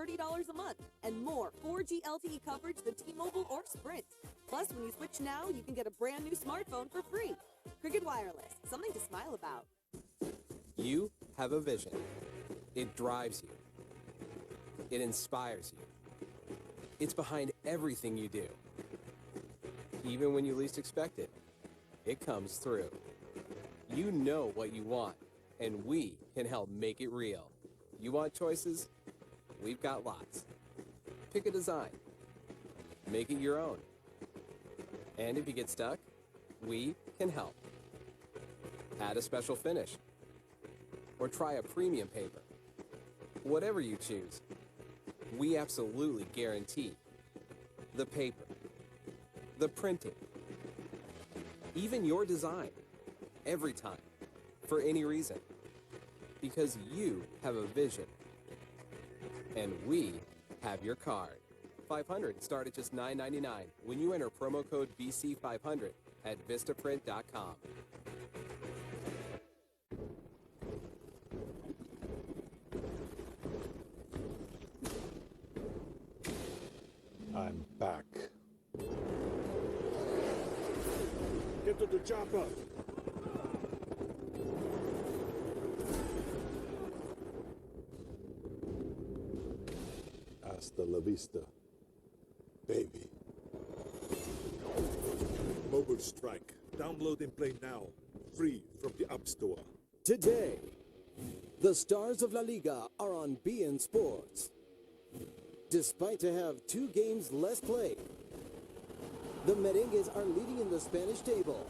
$30 a month and more 4G LTE coverage than T-Mobile or Sprint. Plus, when you switch now, you can get a brand new smartphone for free. Cricket Wireless, something to smile about. You have a vision. It drives you. It inspires you. It's behind everything you do. Even when you least expect it, it comes through. You know what you want, and we can help make it real. You want choices? We've got lots. Pick a design. Make it your own. And if you get stuck, we can help. Add a special finish. Or try a premium paper. Whatever you choose, we absolutely guarantee the paper, the printing, even your design, every time, for any reason. Because you have a vision, and we have your card. 500 start at just $9.99 when you enter promo code BC500 at vistaprint.com. I'm back. Get to the chopper. Hasta la vista, baby. Mobile Strike. Download and play now. Free from the App Store. Today, the stars of La Liga are on beIN Sports. Despite to have 2 games less played, the Merengues are leading in the Spanish table.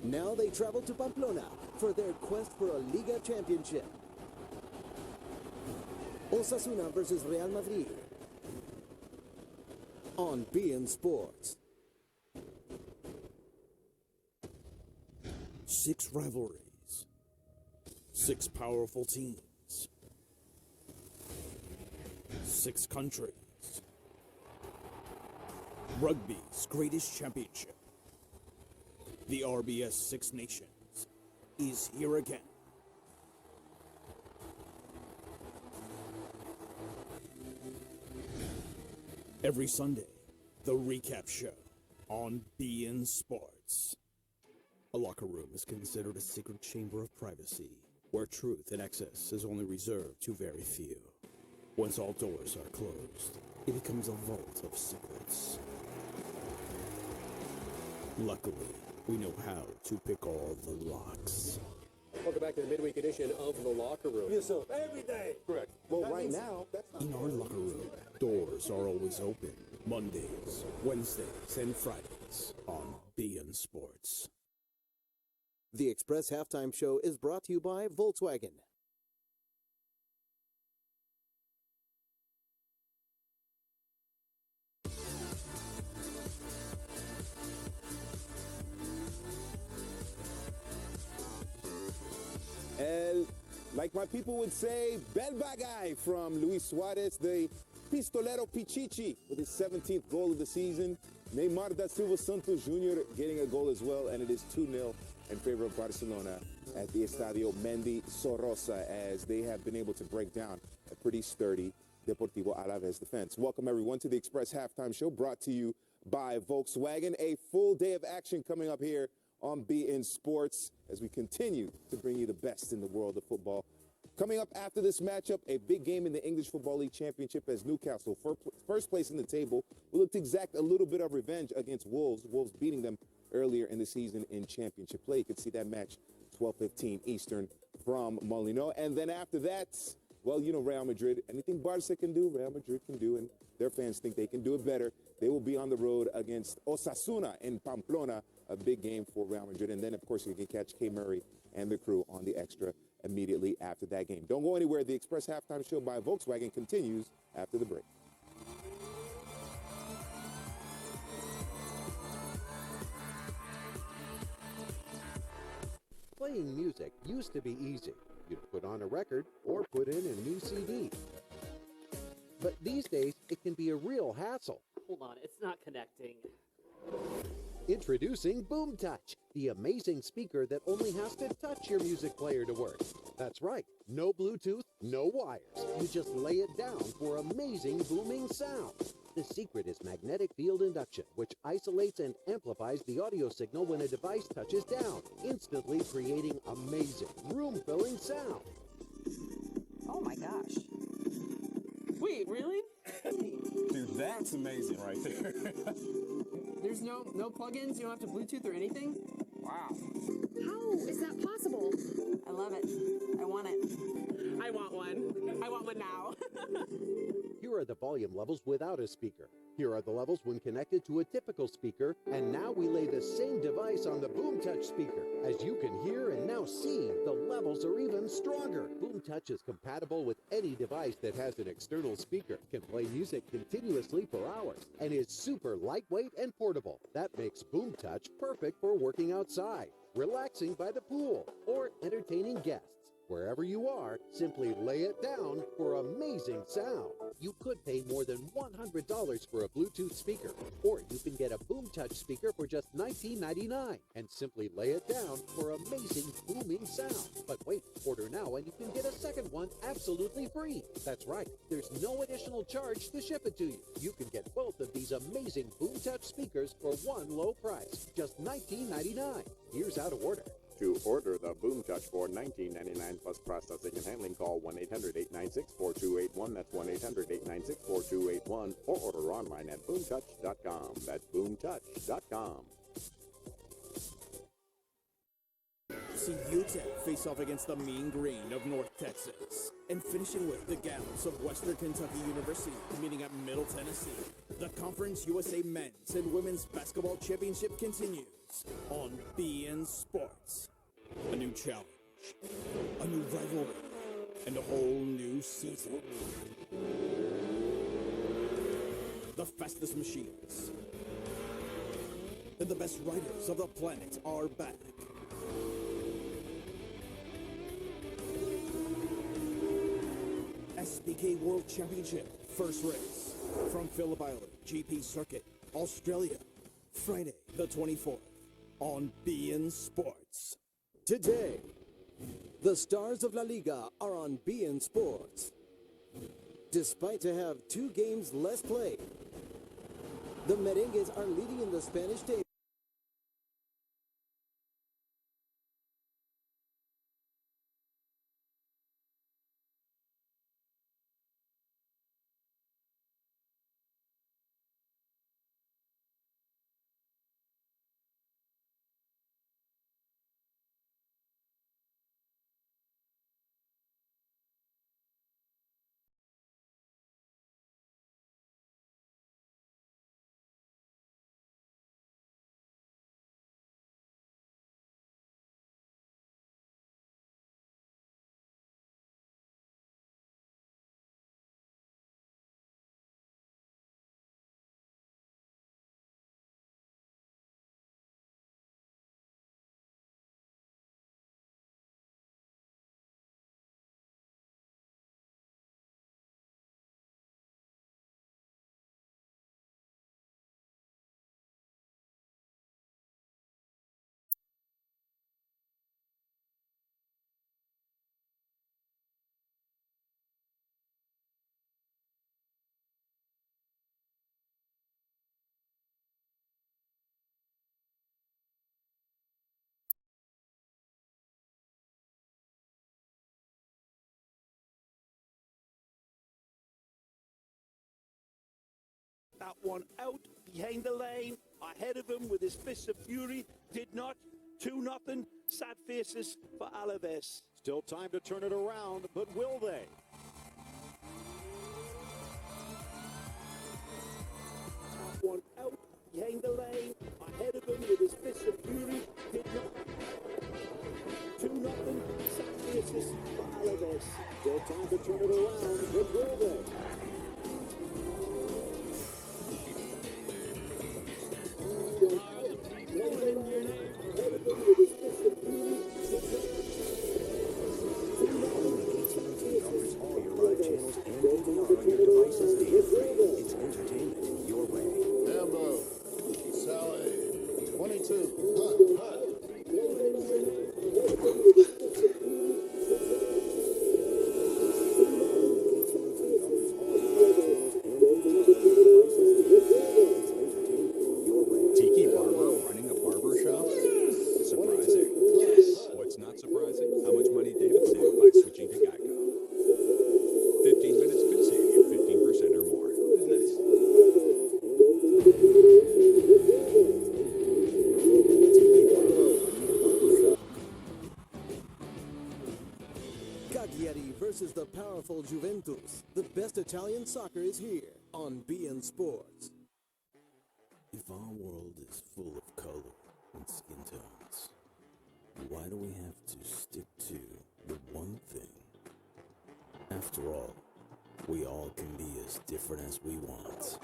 Now they travel to Pamplona for their quest for a Liga championship. Osasuna versus Real Madrid on beIN Sports. 6 rivalries, 6 powerful teams, 6 countries. Rugby's greatest championship, the RBS Six Nations, is here again. Every Sunday, the recap show on beIN Sports. A locker room is considered a secret chamber of privacy, where truth and excess is only reserved to very few. Once all doors are closed, it becomes a vault of secrets. Luckily, we know how to pick all the locks. Welcome back to the midweek edition of The Locker Room. Yourself every day. Correct. Well, right now, that's not In our locker room, doors are always open. Mondays, Wednesdays, and Fridays on beIN Sports. The Express Halftime Show is brought to you by Volkswagen. And like my people would say, bel bagay from Luis Suarez, the pistolero Pichichi, with his 17th goal of the season. Neymar da Silva Santos Jr. getting a goal as well, and it is 2-0 in favor of Barcelona at the Estadio Mendy Sorrosa, as they have been able to break down a pretty sturdy Deportivo Alves defense. Welcome, everyone, to the Express Halftime Show, brought to you by Volkswagen. A full day of action coming up here on beIN Sports as we continue to bring you the best in the world of football. Coming up after this matchup, a big game in the English Football League Championship as Newcastle, first place in the table, will look to exact a little bit of revenge against Wolves. Wolves beating them earlier in the season in championship play. You can see that match 12:15 Eastern from Molino. And then after that, well, you know, Real Madrid, anything Barca can do, Real Madrid can do, and their fans think they can do it better. They will be on the road against Osasuna in Pamplona, a big game for Real Madrid. And then, of course, you can catch K. Murray and the crew on the extra immediately after that game. Don't go anywhere. The Express Halftime Show by Volkswagen continues after the break. Playing music used to be easy. You'd put on a record or put in a new CD. But these days, it can be a real hassle. Hold on, it's not connecting. Introducing Boom Touch, the amazing speaker that only has to touch your music player to work. That's right, no Bluetooth, no wires. You just lay it down for amazing booming sound. The secret is magnetic field induction, which isolates and amplifies the audio signal when a device touches down, instantly creating amazing, room-filling sound. Oh my gosh. Wait, really? Dude, that's amazing right there. There's no plugins? You don't have to Bluetooth or anything? Wow. How is that possible? I love it. I want it. I want one. I want one now. Here are the volume levels without a speaker. Here are the levels when connected to a typical speaker, and now we lay the same device on the Boom Touch speaker. As you can hear and now see, the levels are even stronger. Boom Touch is compatible with any device that has an external speaker, can play music continuously for hours, and is super lightweight and portable. That makes Boom Touch perfect for working outside, relaxing by the pool, or entertaining guests. Wherever you are, simply lay it down for amazing sound. You could pay more than $100 for a Bluetooth speaker, or you can get a Boom Touch speaker for just $19.99 and simply lay it down for amazing booming sound. But wait, order now and you can get a second one absolutely free. That's right, there's no additional charge to ship it to you. You can get both of these amazing Boom Touch speakers for one low price, just $19.99. Here's how to order. To order the Boom Touch for $19.99 plus processing and handling, call 1-800-896-4281. That's 1-800-896-4281. Or order online at boomtouch.com. That's boomtouch.com. See UTEP face off against the Mean Green of North Texas. And finishing with the Gals of Western Kentucky University meeting at Middle Tennessee. The Conference USA Men's and Women's Basketball Championship continues on BN Sports. A new challenge, a new rivalry, and a whole new season. The fastest machines and the best riders of the planet are back. SBK World Championship, first race from Phillip Island, GP Circuit, Australia, Friday the 24th on BN Sports. Today, the stars of La Liga are on BN Sports. Despite to have 2 games less played, the Merengues are leading in the Spanish table. That one out behind the line, ahead of him with his fists of fury, did not. 2-0, sad faces for Alves. Still time to turn it around, but will they? That one out behind the line, ahead of him with his fists of fury, did not. 2-0, sad faces for Alves. Still time to turn it around, but will they? Ambo, Sally, Cagliari versus the powerful Juventus. The best Italian soccer is here on BN Sports. If our world is full of color and skin tones, why do we have to stick to the one thing? After all, we all can be as different as we want.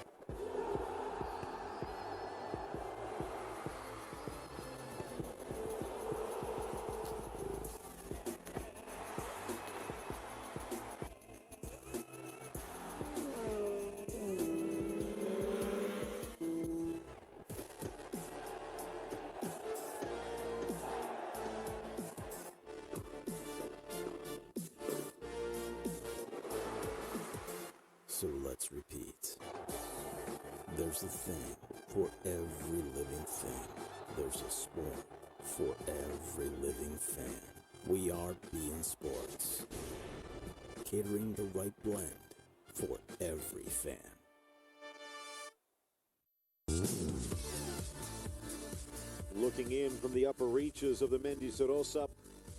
So let's repeat. There's a thing for every living thing. There's a sport for every living fan. We are BN Sports, catering the right blend for every fan. Looking in from the upper reaches of the Mendizorosa.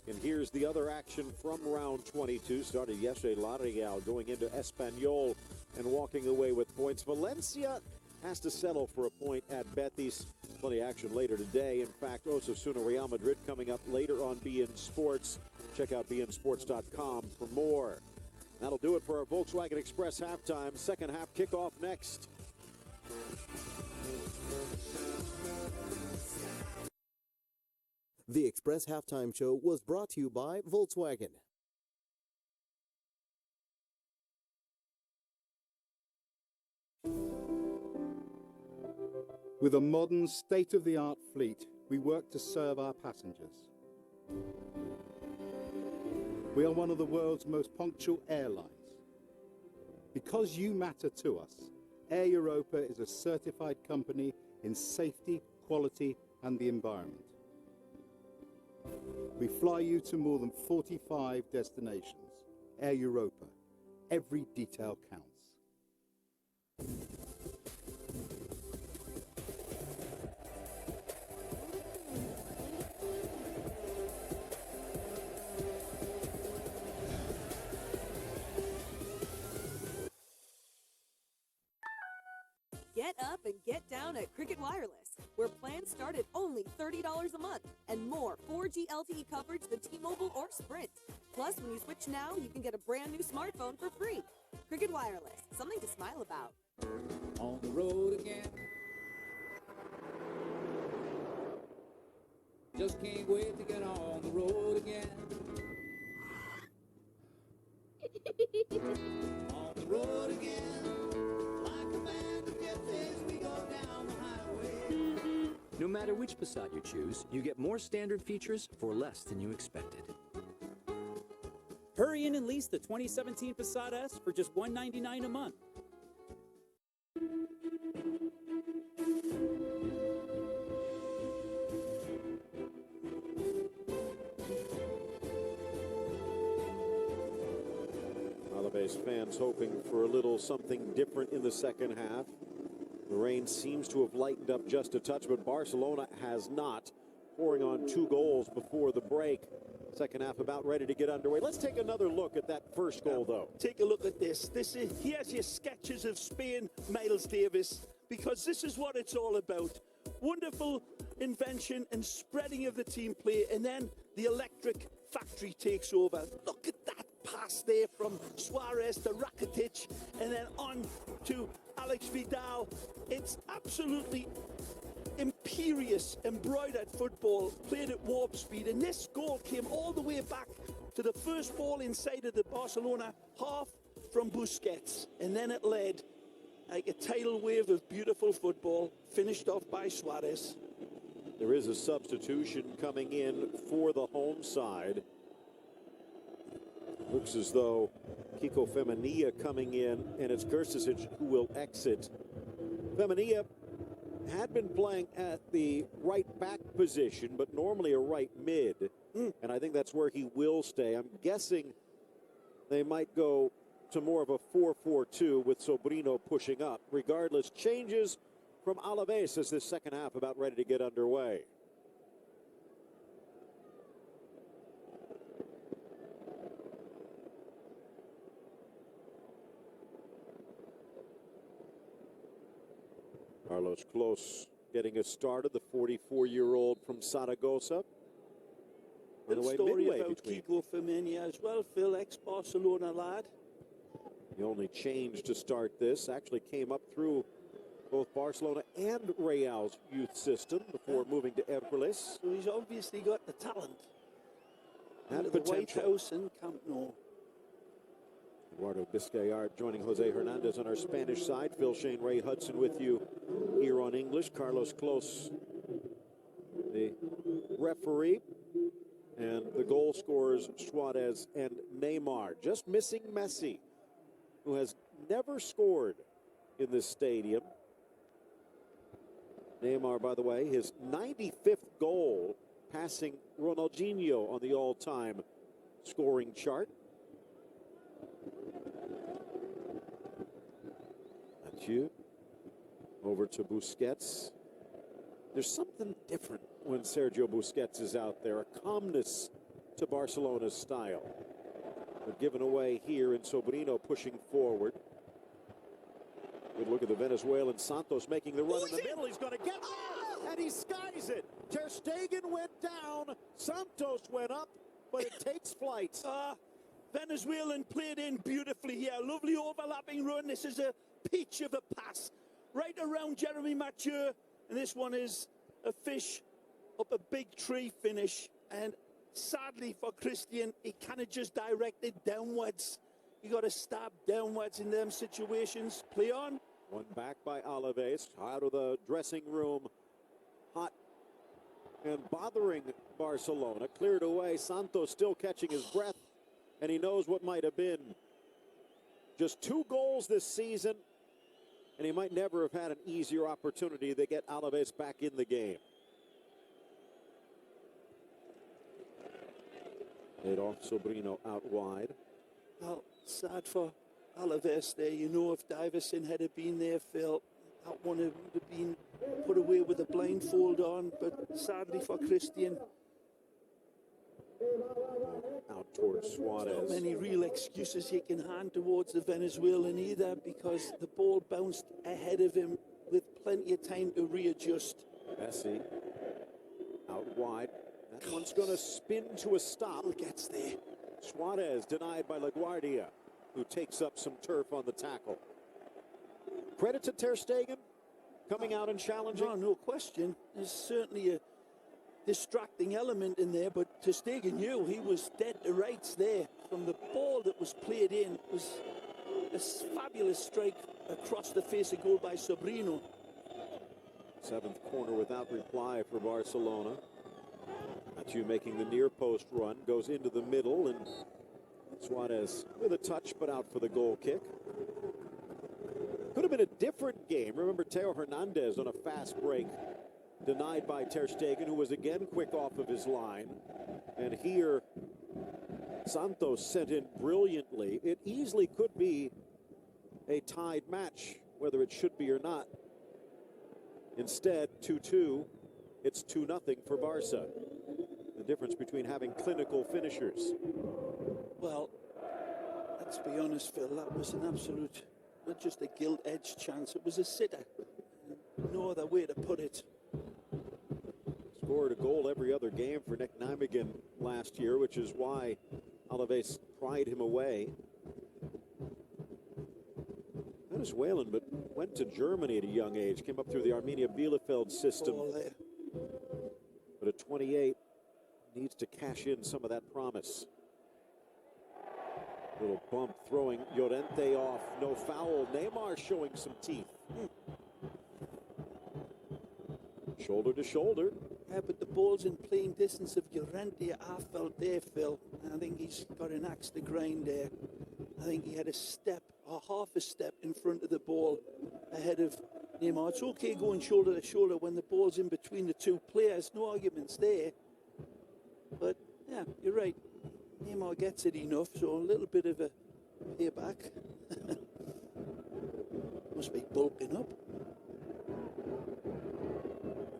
And here's the other action from round 22. Started yesterday, La Real going into Espanyol and walking away with points. Valencia has to settle for a point at Betis. Plenty of action later today. In fact, Osasuna Real Madrid coming up later on BN Sports. Check out bnsports.com for more. That'll do it for our Volkswagen Express halftime. Second half kickoff next. The Express Halftime Show was brought to you by Volkswagen. With a modern, state-of-the-art fleet, we work to serve our passengers. We are one of the world's most punctual airlines. Because you matter to us, Air Europa is a certified company in safety, quality, and the environment. We fly you to more than 45 destinations. Air Europa. Every detail counts. Get up and get down at Cricket Wireless, where plans start at only $30 a month and more 4G LTE coverage than T-Mobile or Sprint. Plus, when you switch now, you can get a brand new smartphone for free. Cricket Wireless, something to smile about. On the road again. Just can't wait to get on the road again. On the road again. No matter which Passat you choose, you get more standard features for less than you expected. Hurry in and lease the 2017 Passat S for just $199 a month. Alves fans hoping for a little something different in the second half. The rain seems to have lightened up just a touch, but Barcelona has not, pouring on 2 goals before the break. Second half about ready to get underway. Let's take another look at that first goal, though. Take a look at this. Here's your sketches of Spain, Miles Davis, because this is what it's all about. Wonderful invention and spreading of the team play, and then the electric factory takes over. Look at that pass there from Suarez to Rakitic, and then on to Alex Vidal. It's absolutely imperious, embroidered football played at warp speed, and this goal came all the way back to the first ball inside of the Barcelona half from Busquets, and then it led like a tidal wave of beautiful football, finished off by Suarez. There is a substitution coming in for the home side. Looks as though Kiko Femenia coming in, and it's Gersticic who will exit. Femenia had been playing at the right back position, but normally a right mid. And I think that's where he will stay. I'm guessing they might go to more of a 4-4-2 with Sobrino pushing up. Regardless, changes from Alves as this second half about ready to get underway. Carlos Close getting us started, the 44-year-old from Zaragoza. Good story about Kiko Femenia as well, Phil, ex-Barcelona lad. The only change to start this actually came up through both Barcelona and Real's youth system before moving to Hércules. So he's obviously got the talent. And the White House and Camp Nou. Eduardo Biscayart joining Jose Hernandez on our Spanish side. Phil Shane, Ray Hudson with you here on English. Carlos Close, the referee. And the goal scorers, Suarez and Neymar. Just missing Messi, who has never scored in this stadium. Neymar, by the way, his 95th goal, passing Ronaldinho on the all-time scoring chart. Mathieu over to Busquets. There's something different when Sergio Busquets is out there, a calmness to Barcelona's style. But given away here, and Sobrino pushing forward. Good look at the Venezuelan Santos making the run in the middle. He's going to get there, and he skies it. Ter Stegen went down, Santos went up, but it takes flight. Venezuelan played in beautifully here. Lovely overlapping run. This is a peach of a pass right around Jeremy Mathieu. And this one is a fish up a big tree finish. And sadly for Christian, he kind of just directed downwards. You got to stab downwards in them situations. Play on. One back by Alves, out of the dressing room. Hot and bothering Barcelona. Cleared away. Santos still catching his breath. And he knows what might have been. Just 2 goals this season. And he might never have had an easier opportunity to get Alves back in the game. Adolf Sobrino out wide. Well, sad for Alves there. You know, if Davison had been there, Phil, that one would have been put away with a blindfold on. But sadly for Christian, out towards Suarez. not many real excuses he can hand towards the Venezuelan either, because the ball bounced ahead of him with plenty of time to readjust. Messi out wide. That one's going to spin to a stop. Gets there. Suarez denied by LaGuardia, who takes up some turf on the tackle. Credit to Ter Stegen coming out and challenging. No question. There's certainly a distracting element in there, but Ter Stegen knew he was dead to rights there. From the ball that was played in, it was a fabulous strike across the face of goal by Sobrino. 7th corner without reply for Barcelona. Mathieu making the near post run, goes into the middle, and Suarez with a touch, but out for the goal kick. Could have been a different game. Remember Teo Hernandez on a fast break, denied by Ter Stegen, who was again quick off of his line. And here, Santos sent in brilliantly. It easily could be a tied match, whether it should be or not. Instead, 2-2, it's 2-0 for Barca. The difference between having clinical finishers. Well, let's be honest, Phil, that was an absolute, not just a gilt-edged chance, it was a sitter. No other way to put it. Scored a goal every other game for Nick Nijmegen last year, which is why Alves pried him away. Venezuelan, but went to Germany at a young age, came up through the Arminia Bielefeld system. But at 28, needs to cash in some of that promise. Little bump throwing Llorente off, no foul. Neymar showing some teeth. Shoulder to shoulder. Yeah, but the ball's in playing distance of Llorente. I felt there, Phil. And I think he's got an axe to grind there. I think he had a step, or half a step in front of the ball ahead of Neymar. It's okay going shoulder to shoulder when the ball's in between the two players. No arguments there. But, yeah, you're right. Neymar gets it enough, so a little bit of a payback. Must be bulking up.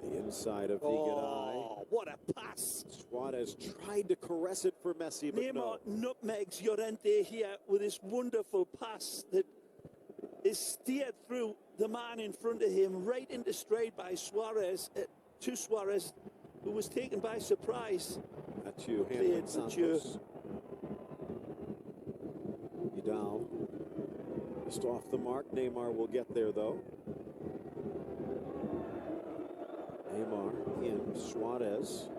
The inside of Vigaray. Oh, what a pass. Suarez tried to caress it for Messi, but Neymar no. nutmegs Llorente here with this wonderful pass that is steered through the man in front of him, right into straight by Suarez, to Suarez, who was taken by surprise. Mathieu handling Santos. Vidal just off the mark. Neymar will get there, though. Neymar in. Suarez.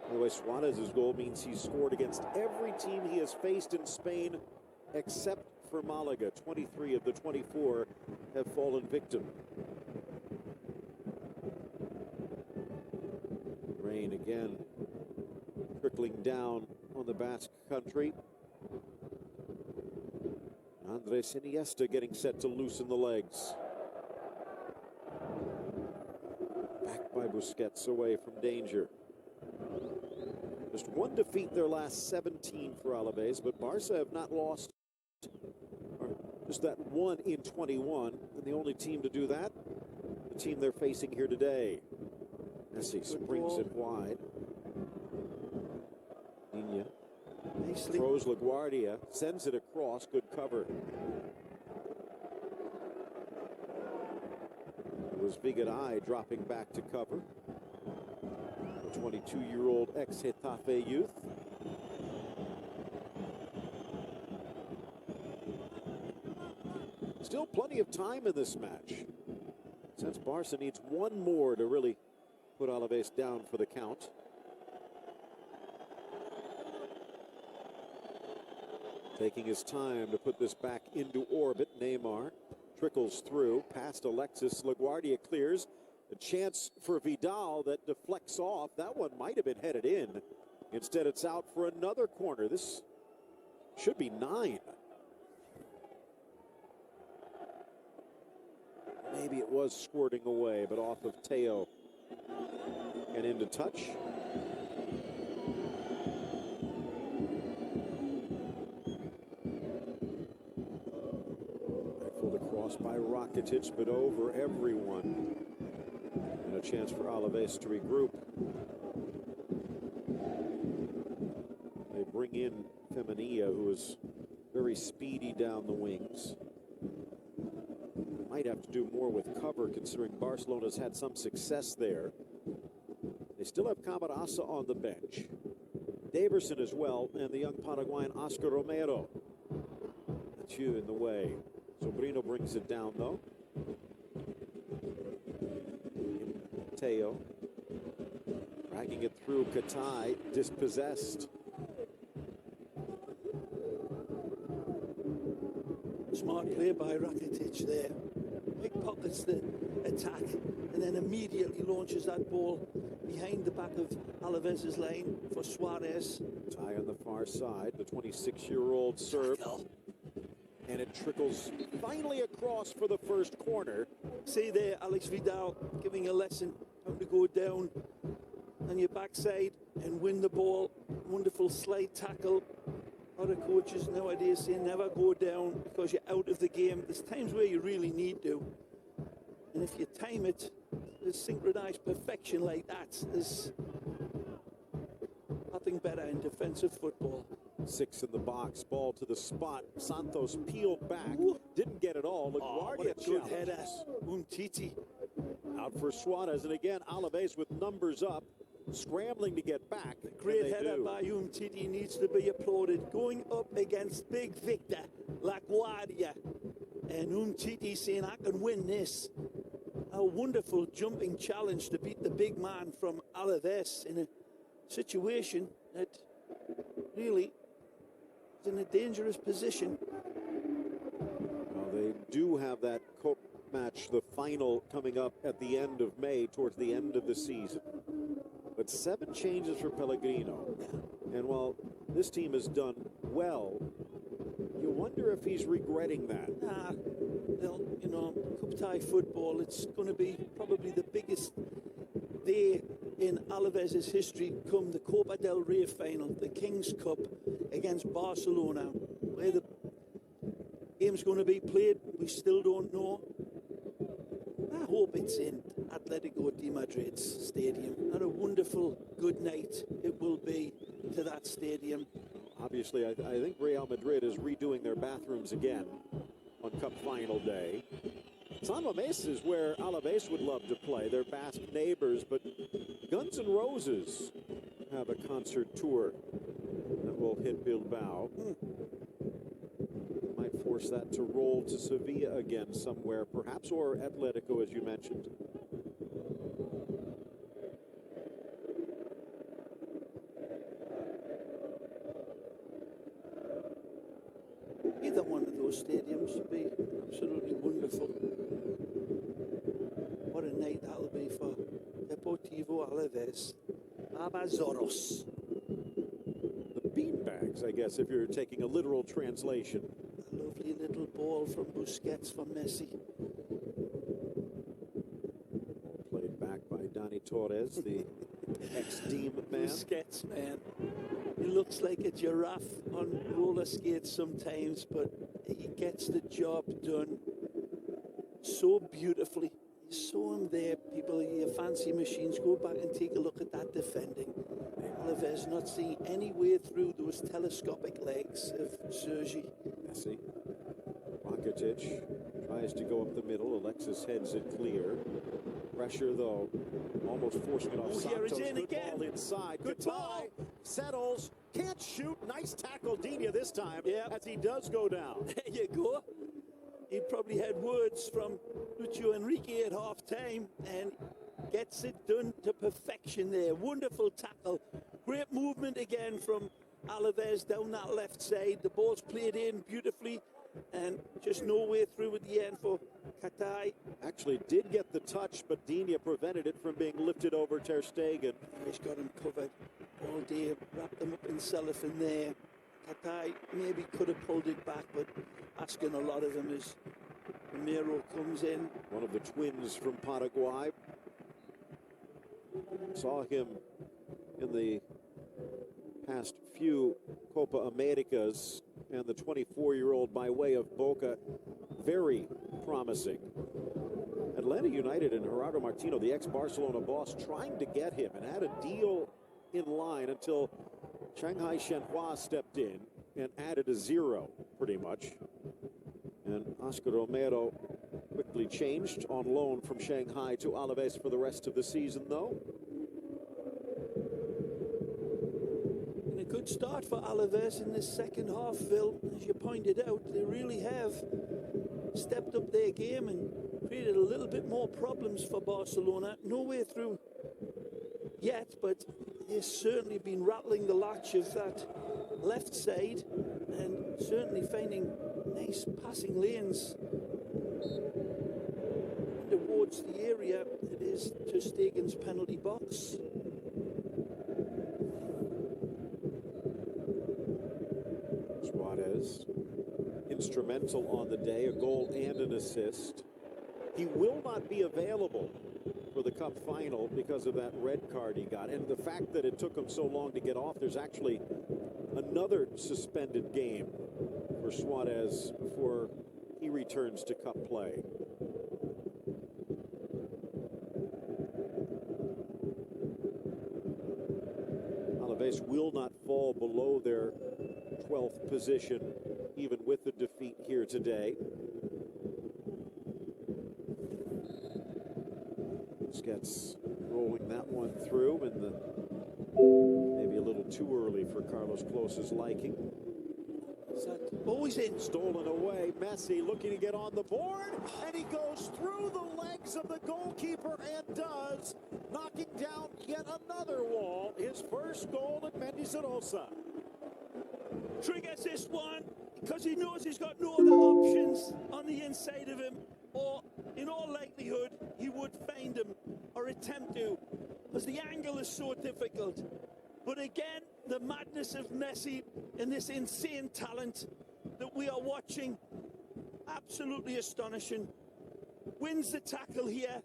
By the way, Suarez's goal means he's scored against every team he has faced in Spain except for Malaga. 23 of the 24 have fallen victim. Rain again trickling down on the Basque country. Andres Iniesta getting set to loosen the legs. Back by Busquets, away from danger. Just one defeat their last 17 for Alves, but Barca have not lost, or just that one in 21. And the only team to do that, the team they're facing here today. Messi springs it wide. Nina throws LaGuardia, sends it across, good cover. It was Vigaray dropping back to cover. The 22-year-old ex-Getafe youth. Still plenty of time in this match, since Barca needs one more to really put Alves down for the count. Taking his time to put this back into orbit. Neymar trickles through past Alexis. LaGuardia clears. A chance for Vidal that deflects off. That one might have been headed in. Instead, it's out for another corner. This should be 9. Maybe it was squirting away, but off of Teo and into touch. Rifled across by Rakitic, but over everyone. And a chance for Alves to regroup. They bring in Femenia, who is very speedy down the wings. Might have to do more with cover, considering Barcelona's had some success there. They still have Camarasa on the bench. Daverson as well, and the young Paraguayan Oscar Romero. Mathieu in the way. Sobrino brings it down, though. Teo. Dragging it through. Katai, dispossessed. Smart play by Rakitic there. Pickpockets the attack and then immediately launches that ball behind the back of Alves' line for Suarez. Tie on the far side, the 26-year-old Serb. And it trickles finally across for the first corner. See there, Alex Vidal giving a lesson how to go down on your backside and win the ball. Wonderful slide tackle. A lot of coaches nowadays say never go down because you're out of the game. There's times where you really need to. And if you time it, there's synchronized perfection like that. There's nothing better in defensive football. 6 in the box, ball to the spot. Santos peeled back, didn't get it all. LaGuardia good header. Umtiti. Out for Suarez, and again, Alves with numbers up, scrambling to get back. Great header by Umtiti needs to be applauded. Going up against big Victor LaGuardia. And Umtiti saying, I can win this. A wonderful jumping challenge to beat the big man from Alves in a situation that really is in a dangerous position. Well, they do have that cup match, the final, coming up at the end of May, towards the end of the season. But 7 changes for Pellegrino. And while this team has done well, you wonder if he's regretting that. Well, you know, cup tie football, it's going to be probably the biggest day in Alves' history come the Copa del Rey final, the King's Cup against Barcelona. Where the game's going to be played, we still don't know. I hope it's in Atletico de Madrid's stadium. And a wonderful good night it will be to that stadium. Obviously, I think Real Madrid is redoing their bathrooms again on Cup final day. San Mamés is where Alves would love to play. They're Basque neighbors, but Guns N' Roses have a concert tour that will hit Bilbao. Might force that to roll to Sevilla again somewhere, perhaps, or Atletico, as you mentioned. Either one of those stadiums would be absolutely wonderful. What a night that'll be for Deportivo Alaves. Abazoros. The beanbags, I guess, if you're taking a literal translation. A lovely little ball from Busquets for Messi. Played back by Dani Torres, the ex-Deem man. Busquets, man. He looks like a giraffe on roller skates sometimes, but he gets the job done so beautifully. You saw him there, people, your fancy machines, go back and take a look at that defending. Alves not seeing any way through those telescopic legs of Sergi. Messi. Rakitic tries to go up the middle. Alexis heads it clear. Pressure, though, almost forcing it off. Oh, here it's in Good again. ball inside. Good ball. Settles. Can't shoot. Nice tackle, Dina, this time, yeah, as he does go down. There you go. He probably had words from Lucio Enrique at half-time and gets it done to perfection there. Wonderful tackle. Great movement again from Alves down that left side. The ball's played in beautifully and just no way through at the end for Katai. Actually did get the touch, but Dina prevented it from being lifted over Ter Stegen. He's got him covered all day. Wrapped him up in cellophane there. Katai maybe could have pulled it back, but asking a lot of them as Romero comes in. One of the twins from Paraguay. Saw him in the past few Copa Americas, and the 24-year-old by way of Boca, very promising. Atlanta United and Gerardo Martino, the ex-Barcelona boss, trying to get him and had a deal in line until Shanghai Shenhua stepped in and added a zero, pretty much. And Oscar Romero quickly changed on loan from Shanghai to Alves for the rest of the season, though. And a good start for Alves in this second half, Phil. As you pointed out, they really have stepped up their game and created a little bit more problems for Barcelona. No way through yet, but they've certainly been rattling the latch of that left side and certainly finding nice passing lanes towards the area that is Ter Stegen's penalty box. Suarez, instrumental on the day, a goal and an assist. He will not be available for the Cup final because of that red card he got. And the fact that it took him so long to get off, there's actually another suspended game for Suarez before he returns to Cup play. Alves will not fall below their 12th position, even with the defeat here today. Busquets rolling that one through, and maybe a little too early for Carlos Close's liking. Always in. Stolen away. Messi looking to get on the board, and he goes through the legs of the goalkeeper and does, knocking down yet another wall. His first goal at Mendizorosa. Triggers this one because he knows he's got no other options on the inside of him, or in all likelihood he would find him or attempt to, because the angle is so difficult. But again, the madness of Messi and this insane talent that we are watching, absolutely astonishing. Wins the tackle here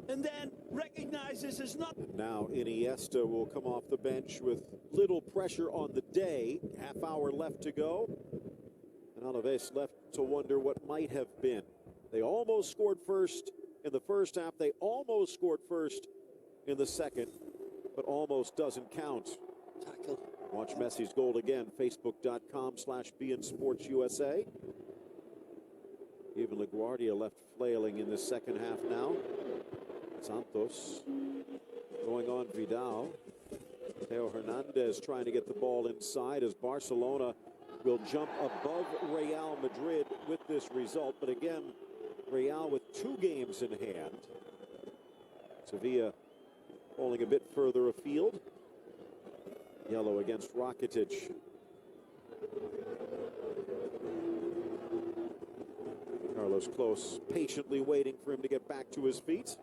and then recognizes as not. Now Iniesta will come off the bench with little pressure on the day. Half hour left to go. And Alves left to wonder what might have been. They almost scored first in the first half. They almost scored first in the second, but almost doesn't count. Tackle. Watch Messi's goal again, facebook.com/BeInSportsUSA. Even LaGuardia left flailing in the second half now. Santos going on Vidal. Teo Hernandez trying to get the ball inside as Barcelona will jump above Real Madrid with this result. But again, Real with 2 games in hand. Sevilla falling a bit further afield. Yellow against Rakitic. Carlos Close patiently waiting for him to get back to his feet.